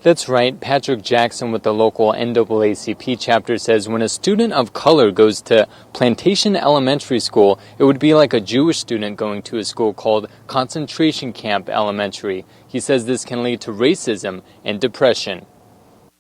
That's right. Patrick Jackson with the local NAACP chapter says when a student of color goes to Plantation Elementary School, it would be like a Jewish student going to a school called Concentration Camp Elementary. He says this can lead to racism and depression.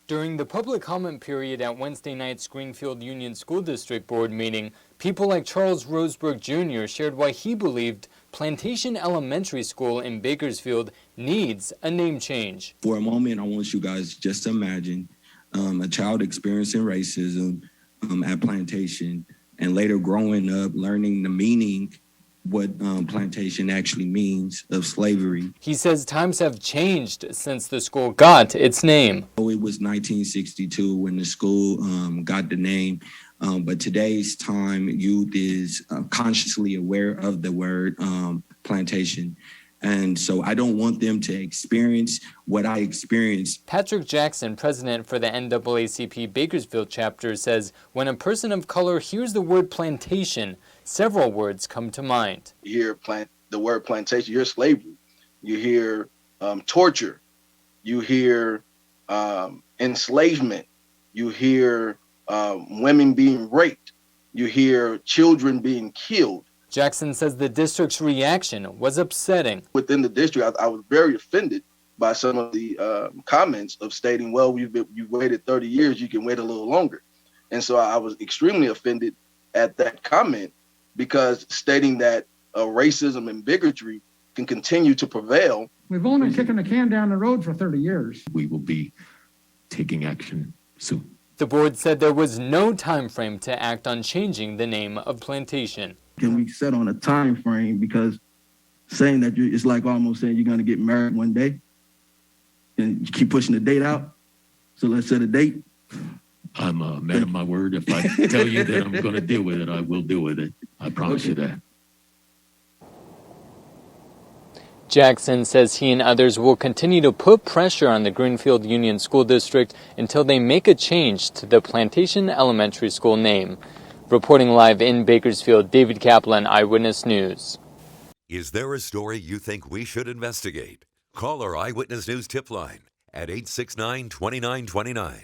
During the public comment period at Wednesday night's Greenfield Union School District board meeting, people like Charles Roseberg Jr. shared why he believed Plantation Elementary School in Bakersfield needs a name change. For a moment, I want you guys just to imagine a child experiencing racism at Plantation and later growing up, learning the meaning what plantation actually means of slavery. He says times have changed since the school got its name. It was 1962 when the school got the name, but today's time, youth is consciously aware of the word plantation. And so I don't want them to experience what I experienced. Patrick Jackson, president for the NAACP Bakersfield chapter, says when a person of color hears the word plantation, several words come to mind. You hear the word plantation, you hear slavery, you hear torture, you hear enslavement, you hear women being raped, you hear children being killed. Jackson says the district's reaction was upsetting. Within the district, I was very offended by some of the comments of stating, well, you waited 30 years, you can wait a little longer. And so I was extremely offended at that comment because stating that racism and bigotry can continue to prevail. We've only been kicking the can down the road for 30 years. We will be taking action soon. The board said there was no time frame to act on changing the name of Plantation. Can we set on a time frame? Because saying that it's like almost saying you're going to get married one day and you keep pushing the date out. So let's set a date. I'm a man of my word. If I tell you that I'm going to deal with it, I will deal with it. I promise you that. Jackson says he and others will continue to put pressure on the Greenfield Union School District until they make a change to the Plantation Elementary School name. Reporting live in Bakersfield, David Kaplan, Eyewitness News. Is there a story you think we should investigate? Call our Eyewitness News tip line at 869-2929.